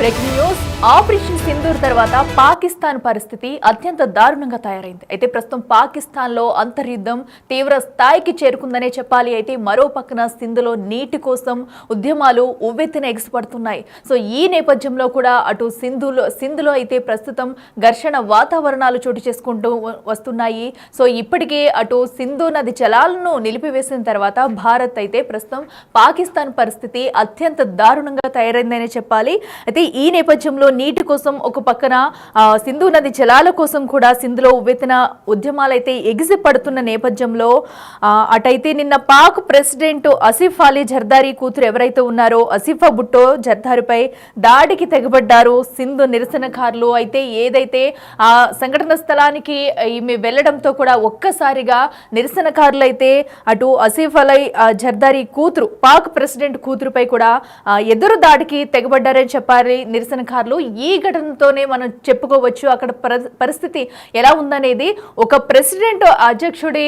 Breaking news. Operation Sindoor తర్వాత పాకిస్తాన్ పరిస్థితి అత్యంత దారుణంగా తయారైంది. అయితే ప్రస్తుతం పాకిస్తాన్ లో అంతర్యుద్ధం తీవ్ర స్థాయికి చేరుకుందనే చెప్పాలి. అయితే మరో పక్కన సింధులో నీటి కోసం ఉద్యమాలు ఉవ్వెత్తున ఎగిసిపడుతున్నాయి. సో ఈ నేపథ్యంలో కూడా అటు సింధులో అయితే ప్రస్తుతం ఘర్షణ వాతావరణాలు చోటు చేసుకుంటూ వస్తున్నాయి. సో ఇప్పటికే అటు సింధు నది జలాలను నిలిపివేసిన తర్వాత భారత్ అయితే ప్రస్తుతం పాకిస్తాన్ పరిస్థితి అత్యంత దారుణంగా తయారైందనే చెప్పాలి. అయితే ఈ నేపథ్యంలో నీటి కోసం ఒక పక్కన సింధు నది జలాల కోసం కూడా సింధులో ఉవ్వెత్తున ఉద్యమాలు అయితే ఎగిసి పడుతున్న నేపథ్యంలో అటైతే నిన్న పాక్ ప్రెసిడెంట్ ఆసిఫ్ అలీ జర్దారీ కూతురు ఎవరైతే ఉన్నారో ఆసిఫా భుట్టో జర్దారీపై దాడికి తెగబడ్డారు సింధు నిరసనకారులు. అయితే ఏదైతే ఆ సంఘటన స్థలానికి ఈమె వెళ్లడంతో కూడా ఒక్కసారిగా నిరసనకారులు అయితే అటు ఆసిఫ్ అలీ జర్దారీ కూతురు పాక్ ప్రెసిడెంట్ కూతురుపై కూడా ఎదురు దాడికి తెగబడ్డారని చెప్పాలి నిరసనకారులు. ఈ ఘటనతోనే మనం చెప్పుకోవచ్చు అక్కడ పరిస్థితి ఎలా ఉందనేది. ఒక ప్రెసిడెంట్ అధ్యక్షుడి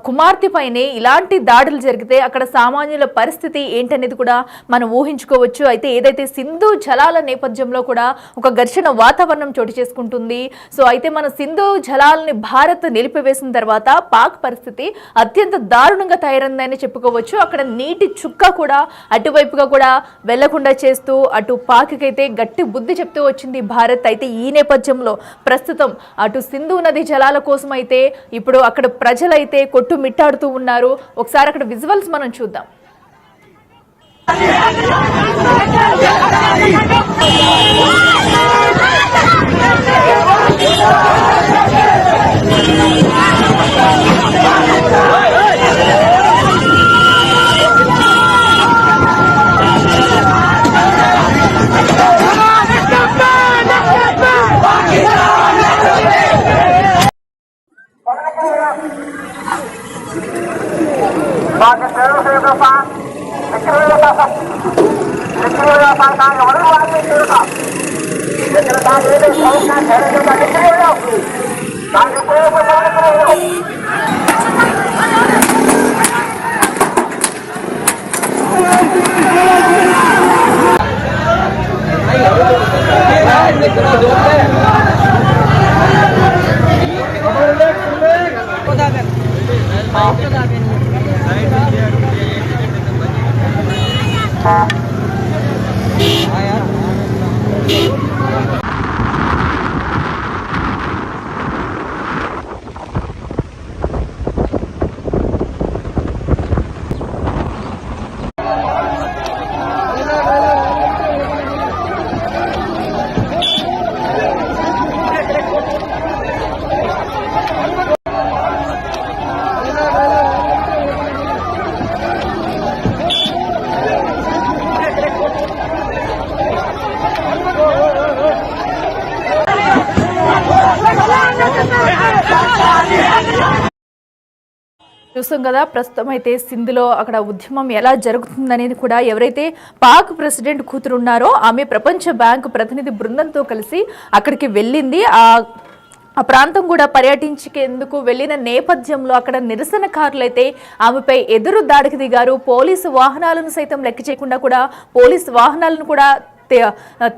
కుమార్తె పైనే ఇలాంటి దాడులు జరిగితే అక్కడ సామాన్యుల పరిస్థితి ఏంటనేది కూడా మనం ఊహించుకోవచ్చు. అయితే ఏదైతే సింధు జలాల నేపథ్యంలో కూడా ఒక ఘర్షణ వాతావరణం చోటు చేసుకుంటుంది. సో అయితే మన సింధు జలాలని భారత్ నిలిపివేసిన తర్వాత పాక్ పరిస్థితి అత్యంత దారుణంగా తయారైందని చెప్పుకోవచ్చు. అక్కడ నీటి చుక్క కూడా అటువైపుగా కూడా వెళ్లకుండా చేస్తూ అటు పాక్ అయితే గట్టి బుద్ధి చెప్తూ వచ్చింది భారత్. అయితే ఈ నేపథ్యంలో ప్రస్తుతం అటు సింధు నది జలాల కోసం అయితే ఇప్పుడు అక్కడ ప్రజలైతే కొట్టుమిట్టాడుతూ ఉన్నారు. ఒకసారి అక్కడ విజువల్స్ మనం చూద్దాం. చూస్తాం కదా ప్రస్తుతం అయితే సింధులో అక్కడ ఉద్యమం ఎలా జరుగుతుందనేది కూడా ఎవరైతే పాక్ ప్రెసిడెంట్ కూతురు ఉన్నారో ఆమె ప్రపంచ బ్యాంకు ప్రతినిధి బృందంతో కలిసి అక్కడికి వెళ్ళింది. ఆ ప్రాంతం కూడా పర్యటించేందుకు వెళ్లిన నేపథ్యంలో అక్కడ నిరసనకారులు అయితే ఆమెపై ఎదురు దాడికి దిగారు. పోలీసు వాహనాలను సైతం లెక్క చేయకుండా కూడా పోలీసు వాహనాలను కూడా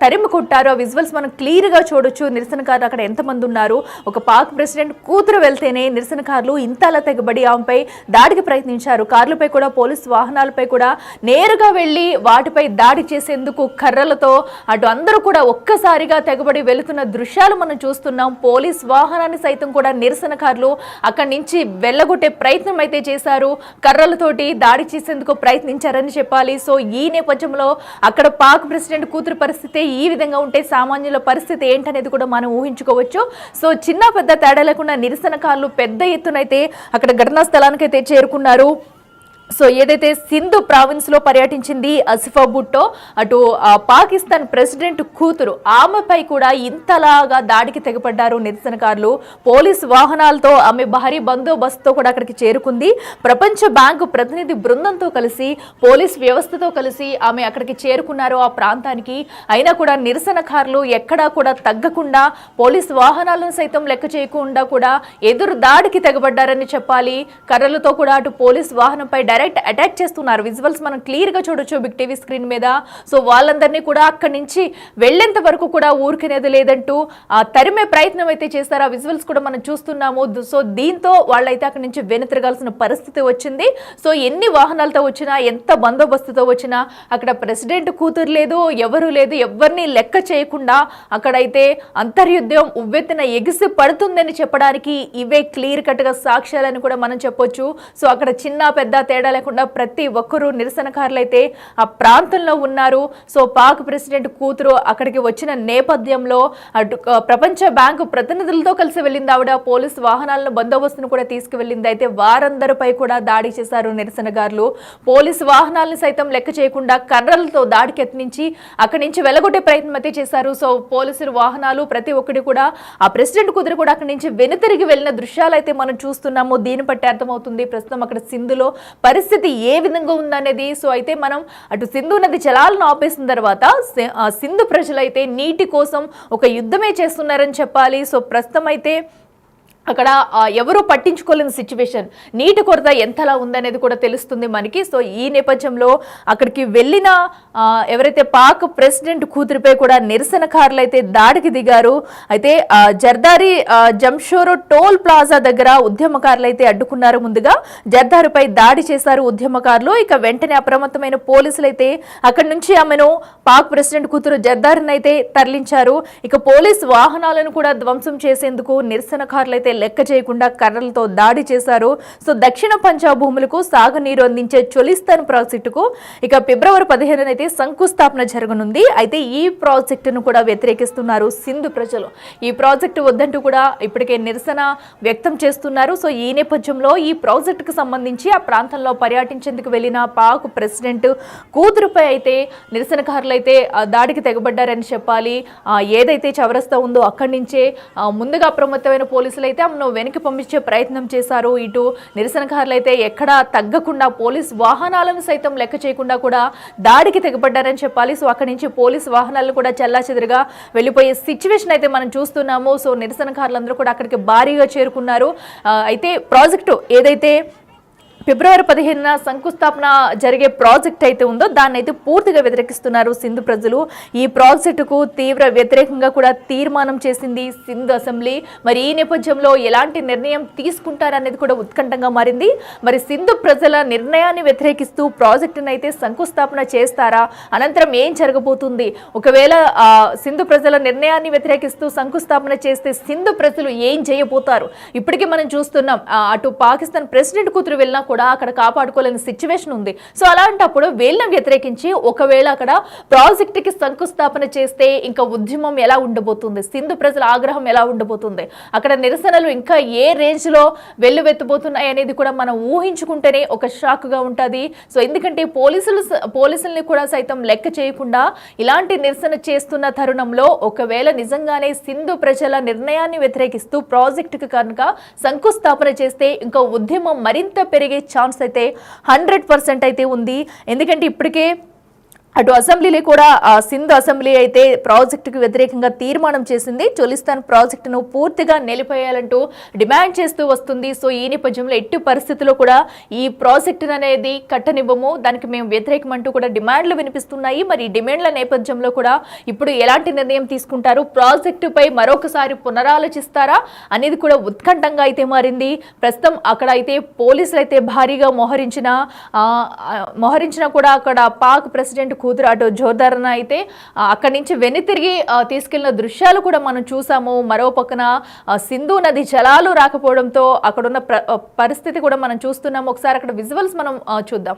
తరిమి కొట్టారు. ఆ విజువల్స్ మనం క్లియర్ గా చూడొచ్చు. నిరసనకారులు అక్కడ ఎంతమంది ఉన్నారు. ఒక పాక్ ప్రెసిడెంట్ కూతురు వెళ్తేనే నిరసనకారులు ఇంతలా తెగబడి ఆమెపై దాడికి ప్రయత్నించారు. కార్లపై కూడా పోలీసు వాహనాలపై కూడా నేరుగా వెళ్లి వాటిపై దాడి చేసేందుకు కర్రలతో అటు అందరూ కూడా ఒక్కసారిగా తెగబడి వెళుతున్న దృశ్యాలు మనం చూస్తున్నాం. పోలీసు వాహనాన్ని సైతం కూడా నిరసనకారులు అక్కడి నుంచి వెళ్ళగొట్టే ప్రయత్నం అయితే చేశారు. కర్రలతోటి దాడి చేసేందుకు ప్రయత్నించారని చెప్పాలి. సో ఈ నేపథ్యంలో అక్కడ పాక్ ప్రెసిడెంట్ కూతురు పరిస్థితి ఈ విధంగా ఉంటే సామాన్యుల పరిస్థితి ఏంటనేది కూడా మనం ఊహించుకోవచ్చు. సో చిన్న పెద్ద తేడా లేకుండా నిరసనకారులు పెద్ద ఎత్తునైతే అక్కడ ఘటనా స్థలానికైతే చేరుకున్నారు. సో ఏదైతే సింధు ప్రావిన్స్ లో పర్యటించింది ఆసిఫా భుట్టో అటు పాకిస్తాన్ ప్రెసిడెంట్ కూతురు ఆమెపై కూడా ఇంతలాగా దాడికి తెగపడ్డారు నిరసనకారులు. పోలీసు వాహనాలతో ఆమె భారీ బందోబస్తుతో కూడా అక్కడికి చేరుకుంది. ప్రపంచ బ్యాంకు ప్రతినిధి బృందంతో కలిసి పోలీస్ వ్యవస్థతో కలిసి ఆమె అక్కడికి చేరుకున్నారు ఆ ప్రాంతానికి. అయినా కూడా నిరసనకారులు ఎక్కడా కూడా తగ్గకుండా పోలీసు వాహనాలను సైతం లెక్క చేయకుండా కూడా ఎదురు దాడికి తెగబడ్డారని చెప్పాలి. కర్రలతో కూడా అటు పోలీసు వాహనంపై డైరెక్ట్ అటాక్ చేస్తున్నారు. విజువల్స్ మనం క్లియర్ గా చూడొచ్చు బిగ్ టీవీ స్క్రీన్ మీద. సో వాళ్ళందరినీ కూడా అక్కడి నుంచి వెళ్లేంత వరకు కూడా ఊరికనేది లేదంటూ తరిమే ప్రయత్నం అయితే చేస్తారు. ఆ విజువల్స్ కూడా మనం చూస్తున్నాము. సో దీంతో వాళ్ళైతే అక్కడి నుంచి వెనుతిరగాల్సిన పరిస్థితి వచ్చింది. సో ఎన్ని వాహనాలతో వచ్చినా, ఎంత బందోబస్తుతో వచ్చినా అక్కడ ప్రెసిడెంట్ కూతురు లేదు, ఎవరు లేదు, ఎవరిని లెక్క చేయకుండా అక్కడైతే అంతర్యుద్ధం ఉవ్వెత్తున ఎగిసి పడుతుందని చెప్పడానికి ఇవే క్లియర్ కట్ గా సాక్ష్యాలని కూడా మనం చెప్పొచ్చు. సో అక్కడ చిన్న పెద్ద తేడా లేకుండా ప్రతి ఒక్కరూ నిరసనకారులు అయితే ఆ ప్రాంతంలో ఉన్నారు. సో పాక్ ప్రెసిడెంట్ కూతురు అక్కడికి వచ్చిన నేపథ్యంలో అటు ప్రపంచ బ్యాంకు ప్రతినిధులతో కలిసి వెళ్ళింది ఆవిడ. పోలీసు వాహనాలను బందోబస్తును కూడా తీసుకువెళ్ళింది. అయితే వారందరిపై కూడా దాడి చేశారు నిరసనకారులు. పోలీసు వాహనాలను సైతం లెక్క చేయకుండా కర్రలతో దాడికి యత్నించి అక్కడి నుంచి వెలగొట్టే ప్రయత్నం అయితే చేశారు. సో పోలీసులు వాహనాలు ప్రతి ఒక్కటి కూడా ఆ ప్రెసిడెంట్ కుదురు కూడా అక్కడి నుంచి వెనుతిరిగి వెళ్ళిన దృశ్యాలు అయితే మనం చూస్తున్నాము. దీన్ని బట్టి అర్థమవుతుంది ప్రస్తుతం అక్కడ సింధులో పరిస్థితి ఏ విధంగా ఉందనేది. సో అయితే మనం అటు సింధు నది జలాలను ఆపేసిన తర్వాత సింధు ప్రజలైతే నీటి కోసం ఒక యుద్ధమే చేస్తున్నారని చెప్పాలి. సో ప్రస్తుతం అయితే అక్కడ ఎవరు పట్టించుకోలేని సిచ్యువేషన్, నీటి కొరత ఎంతలా ఉందనేది కూడా తెలుస్తుంది మనకి. సో ఈ నేపథ్యంలో అక్కడికి వెళ్ళిన ఎవరైతే పాక్ ప్రెసిడెంట్ కూతురిపై కూడా నిరసనకారులు అయితే దాడికి దిగారు. అయితే జర్దారి జంషోరో టోల్ ప్లాజా దగ్గర ఉద్యమకారులు అయితే అడ్డుకున్నారు. ముందుగా జర్దారుపై దాడి చేశారు ఉద్యమకారులు. ఇక వెంటనే అప్రమత్తమైన పోలీసులు అయితే అక్కడి నుంచి ఆమెను పాక్ ప్రెసిడెంట్ కూతురు జర్దారిని అయితే తరలించారు. ఇక పోలీస్ వాహనాలను కూడా ధ్వంసం చేసేందుకు నిరసనకారులు అయితే లెక్క చేయకుండా కర్రలతో దాడి చేశారు. సో దక్షిణ పంజాబ్ భూములకు సాగునీరు అందించే చొలిస్తాన్ ప్రాజెక్టుకు ఇక ఫిబ్రవరి 15 అయితే శంకుస్థాపన జరగనుంది. అయితే ఈ ప్రాజెక్టును కూడా వ్యతిరేకిస్తున్నారు సింధు ప్రజలు. ఈ ప్రాజెక్టు వద్దంటూ కూడా ఇప్పటికే నిరసన వ్యక్తం చేస్తున్నారు. సో ఈ నేపథ్యంలో ఈ ప్రాజెక్టుకు సంబంధించి ఆ ప్రాంతంలో పర్యటించేందుకు వెళ్లిన పాక్ ప్రెసిడెంట్ కూతురుపై అయితే నిరసనకారులు అయితే దాడికి తెగబడ్డారని చెప్పాలి. ఏదైతే చౌరస్తా ఉందో అక్కడి నుంచే ముందుగా అప్రమత్తమైన పోలీసులు అయితే ఆమెను వెనక్కి పంపించే ప్రయత్నం చేశారు. ఇటు నిరసనకారులు అయితే ఎక్కడా తగ్గకుండా పోలీస్ వాహనాలను సైతం లెక్క చేయకుండా కూడా దాడికి తెగబడ్డారని చెప్పాలి. సో అక్కడి నుంచి పోలీస్ వాహనాలను కూడా చెల్లాచెదురుగా వెళ్ళిపోయే సిచ్యువేషన్ అయితే మనం చూస్తున్నాము. సో నిరసనకారులందరూ కూడా అక్కడికి భారీగా చేరుకున్నారు. అయితే ప్రాజెక్టు ఏదైతే ఫిబ్రవరి 15న శంకుస్థాపన జరిగే ప్రాజెక్ట్ అయితే ఉందో దాన్ని అయితే పూర్తిగా వ్యతిరేకిస్తున్నారు సింధు ప్రజలు. ఈ ప్రాజెక్టుకు తీవ్ర వ్యతిరేకంగా కూడా తీర్మానం చేసింది సింధు అసెంబ్లీ. మరి ఈ నేపథ్యంలో ఎలాంటి నిర్ణయం తీసుకుంటారనేది కూడా ఉత్కంఠంగా మారింది. మరి సింధు ప్రజల నిర్ణయాన్ని వ్యతిరేకిస్తూ ప్రాజెక్టును అయితే శంకుస్థాపన చేస్తారా, అనంతరం ఏం జరగబోతుంది, ఒకవేళ సింధు ప్రజల నిర్ణయాన్ని వ్యతిరేకిస్తూ శంకుస్థాపన చేస్తే సింధు ప్రజలు ఏం చేయబోతారు? ఇప్పటికీ మనం చూస్తున్నాం అటు పాకిస్తాన్ ప్రెసిడెంట్ కూతురు వెళ్ళినా కూడా అక్కడ కాపాడుకోలేని సిచ్యువేషన్ ఉంది. సో అలాంటప్పుడు వీళ్ళని వ్యతిరేకించి ఒకవేళ అక్కడ ప్రాజెక్టుకి శంకుస్థాపన చేస్తే ఇంకా ఉద్యమం ఎలా ఉండబోతుంది, సింధు ప్రజల ఆగ్రహం ఎలా ఉండబోతుంది, అక్కడ నిరసనలు ఇంకా ఏ రేంజ్ లో వెల్లువెత్తబోతున్నాయి అనేది కూడా మనం ఊహించుకుంటేనే ఒక షాక్ గా ఉంటుంది. సో ఎందుకంటే పోలీసుల్ని కూడా సైతం లెక్క చేయకుండా ఇలాంటి నిరసన చేస్తున్న తరుణంలో ఒకవేళ నిజంగానే సింధు ప్రజల నిర్ణయాన్ని వ్యతిరేకిస్తూ ప్రాజెక్టుకి కనుక శంకుస్థాపన చేస్తే ఇంకా ఉద్యమం మరింత పెరిగే ఛాన్స్ అయితే 100% అయితే ఉంది. ఎందుకంటే ఇప్పటికే అటు అసెంబ్లీలో కూడా సింధు అసెంబ్లీ అయితే ప్రాజెక్టుకు వ్యతిరేకంగా తీర్మానం చేసింది. చొలిస్తాన్ ప్రాజెక్టును పూర్తిగా నిలిపేయాలంటూ డిమాండ్ చేస్తూ వస్తుంది. సో ఈ నేపథ్యంలో ఎట్టి పరిస్థితుల్లో కూడా ఈ ప్రాజెక్టు అనేది కట్టనివ్వము, దానికి మేము వ్యతిరేకమంటూ కూడా డిమాండ్లు వినిపిస్తున్నాయి. మరి డిమాండ్ల నేపథ్యంలో కూడా ఇప్పుడు ఎలాంటి నిర్ణయం తీసుకుంటారు, ప్రాజెక్టుపై మరొకసారి పునరాలోచిస్తారా అనేది కూడా ఉత్కంఠంగా అయితే మారింది. ప్రస్తుతం అక్కడ అయితే పోలీసులు అయితే భారీగా మోహరించినా కూడా అక్కడ పాక్ ప్రెసిడెంట్ కూతురు అటు జోర్దారన అయితే అక్కడి నుంచి వెనుతిరిగి తీసుకెళ్లిన దృశ్యాలు కూడా మనం చూసాము. మరో పక్కన సింధు నది జలాలు రాకపోవడంతో అక్కడున్న పరిస్థితి కూడా మనం చూస్తున్నాము. ఒకసారి అక్కడ విజువల్స్ మనం చూద్దాం.